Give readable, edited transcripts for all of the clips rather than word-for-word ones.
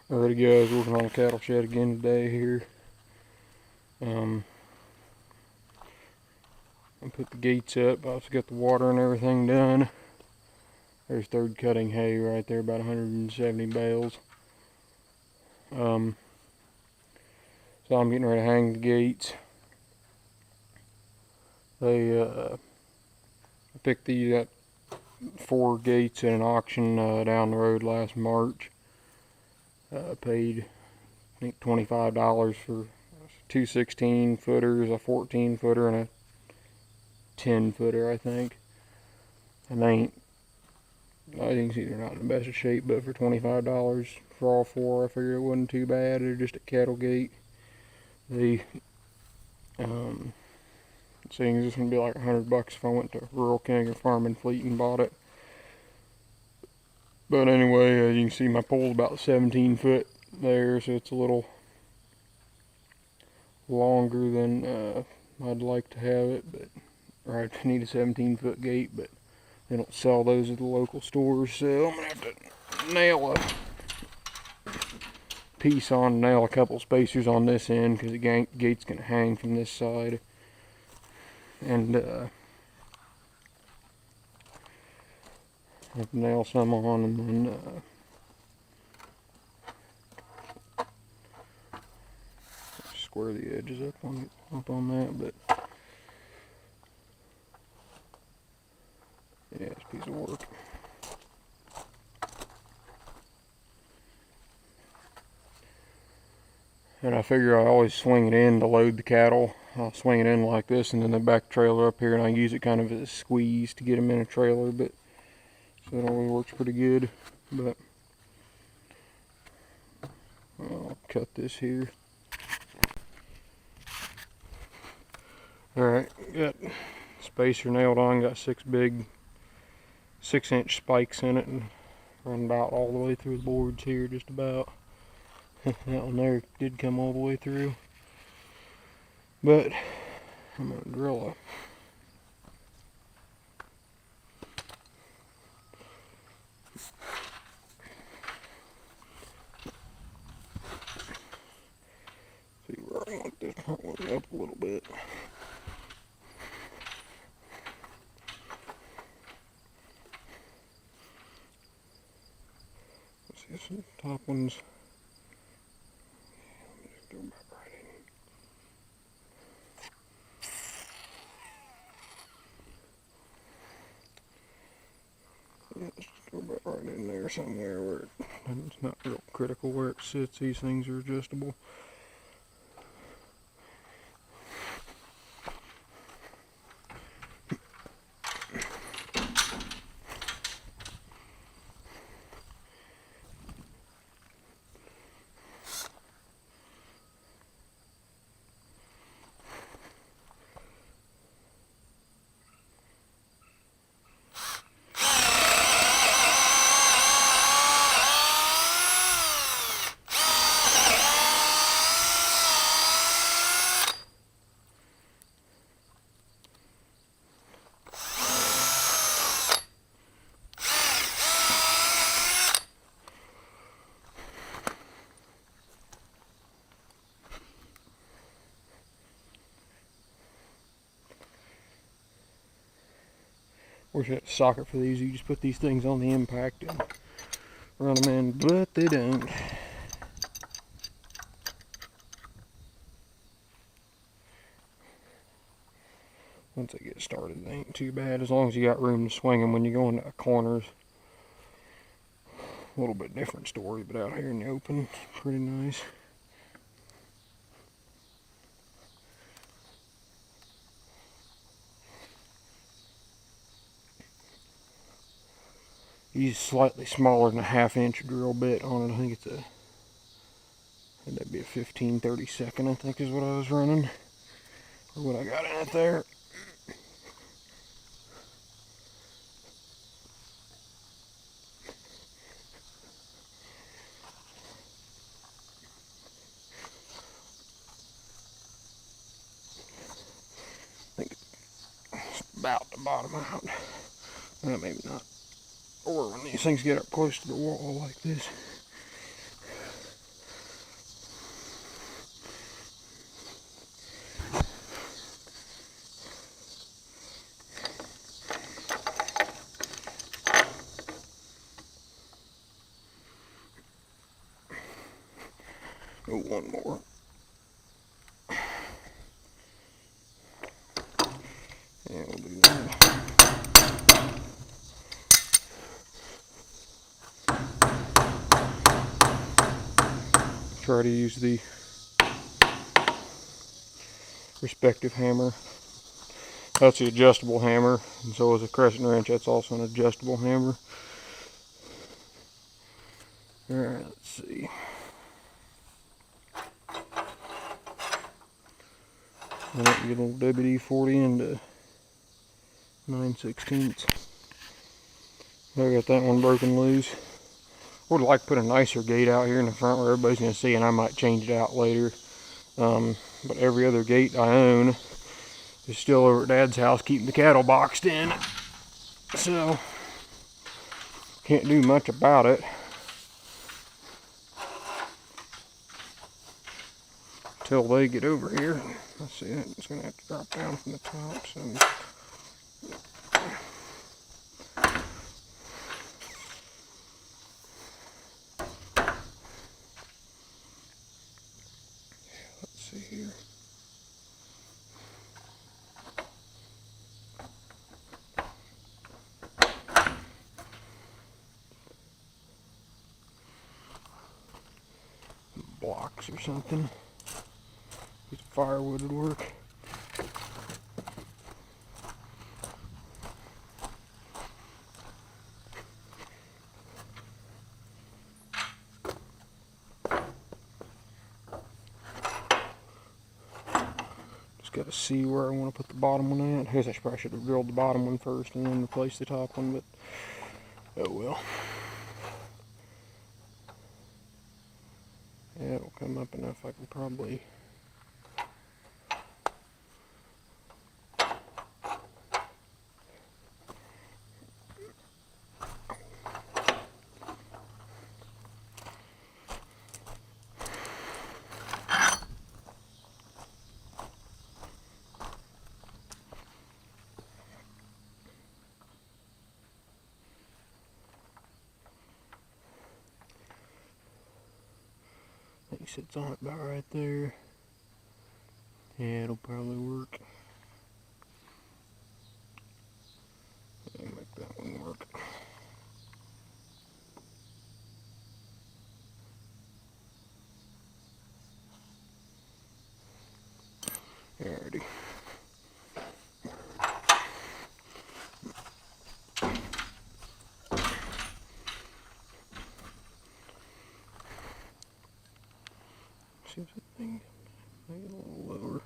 Alrighty guys, working on the cattle shed again today here. I put the gates up. I also got the water and everything done. There's third cutting hay right there, about 170 bales. So I'm getting ready to hang the gates. I picked these up 4 gates at an auction down the road last March. Paid I think $25 for 2 16-footers, a 14-footer, and a 10-footer, I think. And I can see they're not in the best of shape, but for $25 for all 4, I figured it wasn't too bad. They're just at cattle gate. They seeing this would be like $100 if I went to Rural King or Farm and Fleet and bought it. But anyway, you can see my pole's about 17 foot there, so it's a little longer than I'd like to have it, or I need a 17-foot gate, but they don't sell those at the local stores, so I'm gonna have to nail a piece on, nail a couple spacers on this end, because the gate's gonna hang from this side, and have to nail some on, and then square the edges up on that, but yeah, it's a piece of work. And I figure I always swing it in to load the cattle. I'll swing it in like this, and then the back trailer up here, and I use it kind of as a squeeze to get them in a trailer, but so it always works pretty good. But I'll cut this here. Alright, got spacer nailed on, got 6 big 6-inch spikes in it, and run about all the way through the boards here, just about. That one there did come all the way through. But I'm gonna drill see where I want this front one up a little bit. Let's see some top ones. Let me just go back right in. Yeah, let's just go back right in there somewhere where it's not real critical where it sits. These things are adjustable. Wish I had a socket for these. You just put these things on the impact and run them in, but they don't. Once they get started, they ain't too bad, as long as you got room to swing them when you go into corners. A little bit different story, but out here in the open, pretty nice. Use slightly smaller than a 1/2-inch drill bit on it. I think it's that'd be a 15/32, I think is what I was running, or what I got in it there. I think it's about the bottom out. Well, maybe not. Or when these things get up close to the wall like this. Oh, one more. Yeah, we'll do that. Try to use the respective hammer. That's the adjustable hammer, and so is a crescent wrench. That's also an adjustable hammer. Alright, let's see. I want to get a little WD-40 into 9/16. I got that one broken loose. Would like to put a nicer gate out here in the front where everybody's going to see, and I might change it out later. But every other gate I own is still over at Dad's house keeping the cattle boxed in. So, can't do much about it. Till they get over here. Let's see, it's going to have to drop down from the top. So, let's see here. Blocks or something. Piece of firewood would work. Just got to see where I want to put the bottom one at. I guess I probably should have drilled the bottom one first and then replace the top one, but oh well. Yeah, it'll come up enough I can probably think sits on it about right there. Yeah, it'll probably work. Yeah, make that one work. Alrighty. See if that thing, make it a little lower.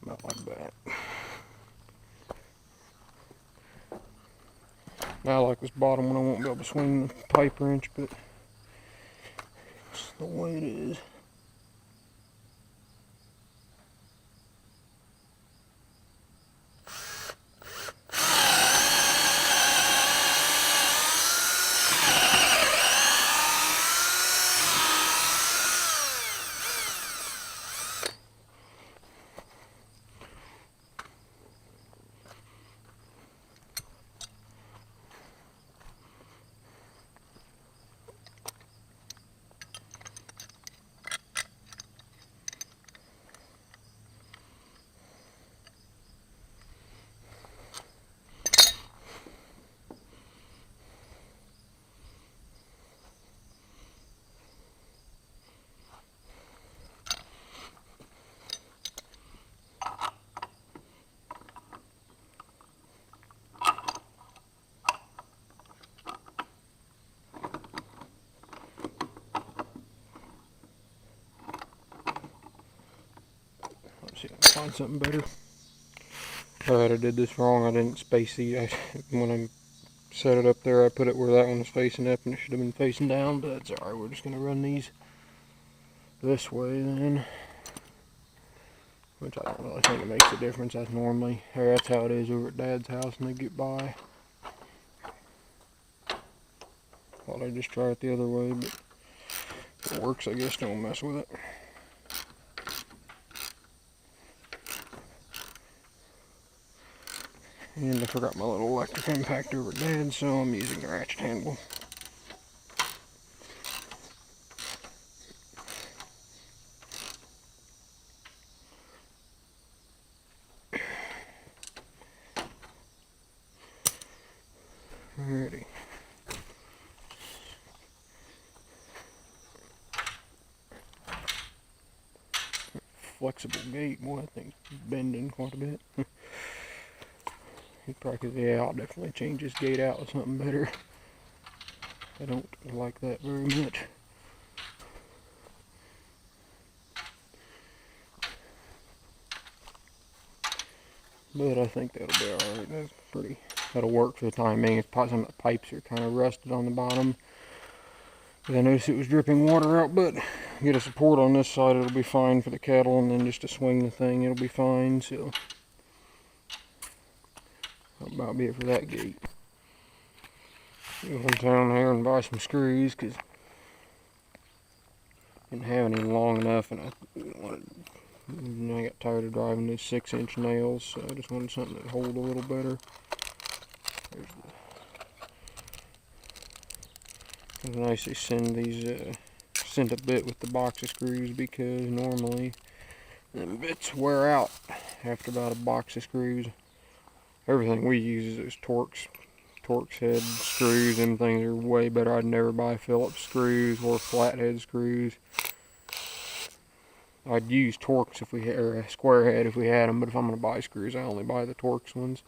About like that. Now, like this bottom one, I won't be able to swing the pipe wrench, but it's the way it is. Let's see if I can find something better. I did this wrong. I didn't space these. When I set it up there, I put it where that one was facing up and it should have been facing down, but that's alright. We're just going to run these this way then. Which I don't really think it makes a difference. That's normally, or that's how it is over at Dad's house and they get by. Thought I'd just try it the other way, but if it works, I guess don't mess with it. And I forgot my little electric impact over at Dad's, so I'm using a ratchet handle. flexible gate. Boy, I think it's bending quite a bit. Yeah, I'll definitely change this gate out with something better. I don't like that very much. But I think that'll be alright. That'll work for the time being. It's probably some of the pipes are kind of rusted on the bottom. I noticed it was dripping water out, but get a support on this side, it'll be fine for the cattle, and then just to swing the thing, it'll be fine. So that'll about be it for that gate. Go down here and buy some screws, because I didn't have any long enough, and I got tired of driving these 6-inch nails, so I just wanted something that hold a little better. It's nice they send a bit with the box of screws, because normally them bits wear out after about a box of screws. Everything we use is Torx head screws. Them things are way better. I'd never buy Phillips screws or flathead screws. I'd use Torx if we had, or a square head if we had them, but if I'm going to buy screws, I only buy the Torx ones.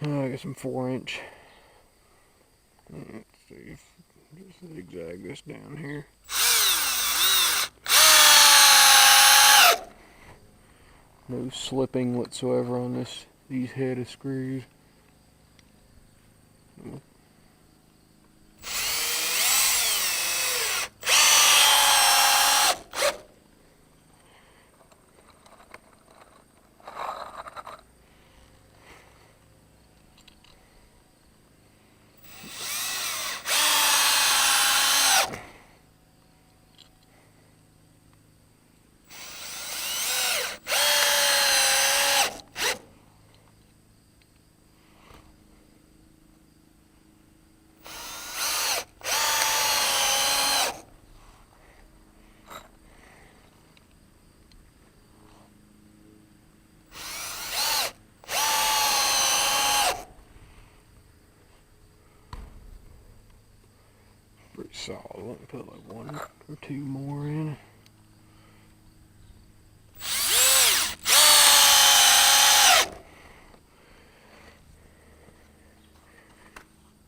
I got some 4-inch. Let's see, just zigzag this down here. No slipping whatsoever on these head of screws. Pretty solid. Let me put like 1 or 2 more in.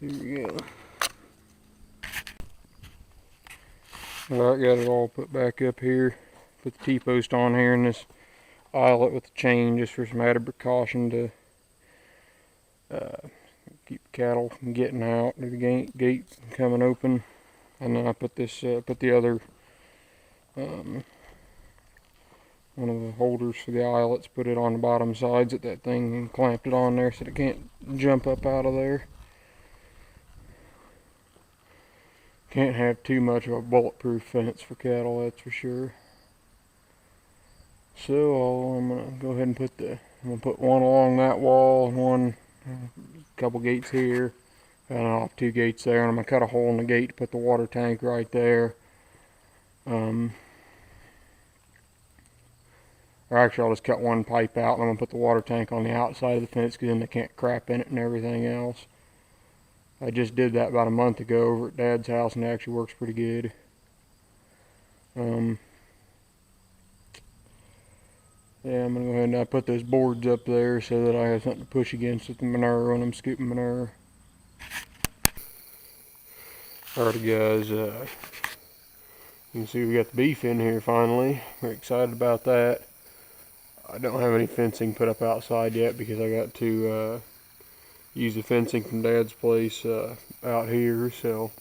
Here we go. Alright, got it all put back up here. Put the T-post on here in this eyelet with the chain, just for some added precaution to keep the cattle from getting out, or the gate coming open. And then I put this, put the other, one of the holders for the eyelets, put it on the bottom sides of that thing and clamped it on there so it can't jump up out of there. Can't have too much of a bulletproof fence for cattle, that's for sure. So I'm gonna go ahead and put one along that wall and one, a couple gates here, and off 2 gates there, and I'm gonna cut a hole in the gate to put the water tank right there. Or actually, I'll just cut one pipe out, and I'm gonna put the water tank on the outside of the fence, because then they can't crap in it and everything else. I just did that about a month ago over at Dad's house, and it actually works pretty good. Yeah, I'm gonna go ahead and put those boards up there so that I have something to push against with the manure when I'm scooping manure. Alrighty guys, you can see we got the beef in here finally. We're excited about that. I don't have any fencing put up outside yet because I got to use the fencing from Dad's place out here, so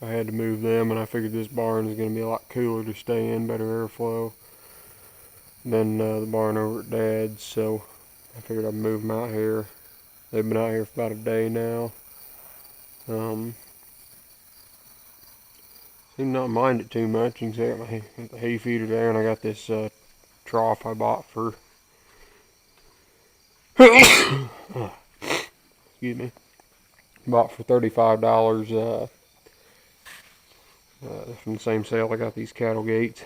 I had to move them, and I figured this barn is going to be a lot cooler to stay in, better airflow than the barn over at Dad's, so I figured I'd move them out here. They've been out here for about a day now. Seem not mind it too much. You can see I got the hay feeder there, and I got this trough I bought for excuse me, bought for $35 from the same sale I got these cattle gates.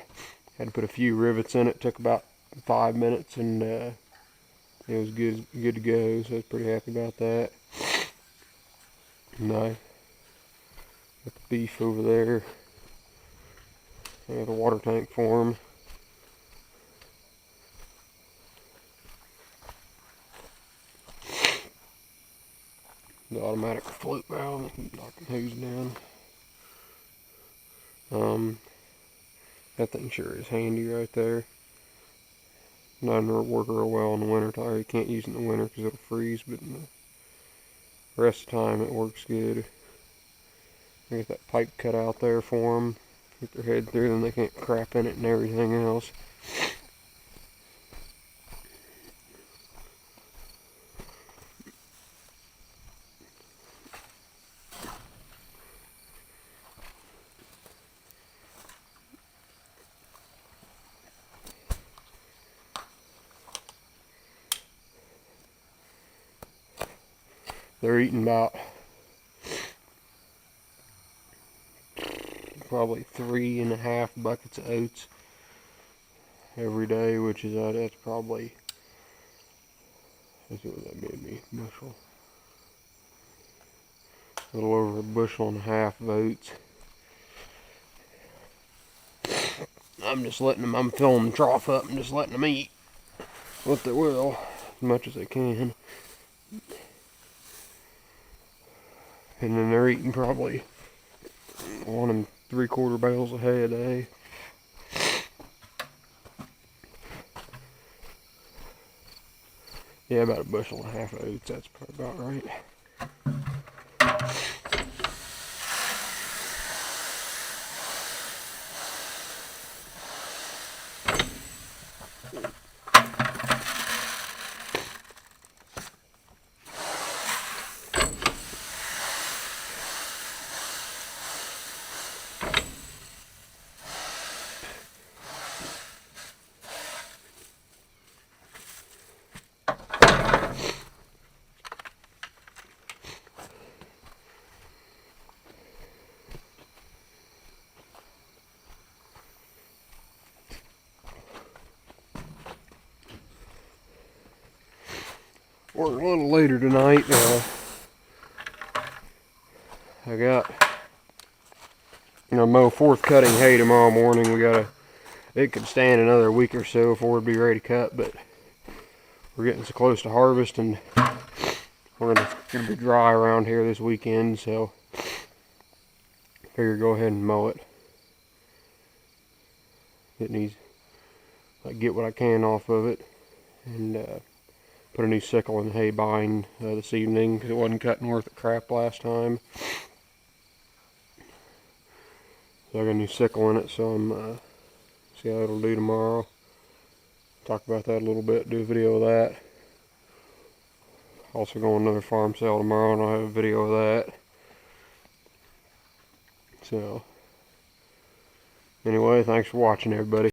Had to put a few rivets in it. Took about 5 minutes, and it was good to go, so I was pretty happy about that. And I got the beef over there. I got a water tank for them. automatic float valve, knock the hose down. That thing sure is handy right there. Doesn't work real well in the winter time. You can't use it in the winter because it'll freeze, but in the rest of the time it works good. I get that pipe cut out there for them. Get their head through, then they can't crap in it and everything else. They're eating about probably 3.5 buckets of oats every day, which is that's probably, let's see what that made me, bushel. A little over 1.5 bushels of oats. I'm just letting them, I'm filling the trough up and just letting them eat what they will, as much as they can. And then they're eating probably 1 3/4 bales of hay a day. Yeah, about 1.5 bushels of oats, that's probably about right. We're a little later tonight. I got, mow fourth cutting hay tomorrow morning. It could stand another week or so before it'd be ready to cut, but we're getting so close to harvest, and it's gonna be dry around here this weekend, so I figure go ahead and mow it. Get what I can off of it, and put a new sickle in the hay bind this evening because it wasn't cutting worth the crap last time. So I got a new sickle in it, so I'm see how it'll do tomorrow. Talk about that a little bit, do a video of that. Also going to another farm sale tomorrow, and I'll have a video of that. So anyway, thanks for watching, everybody.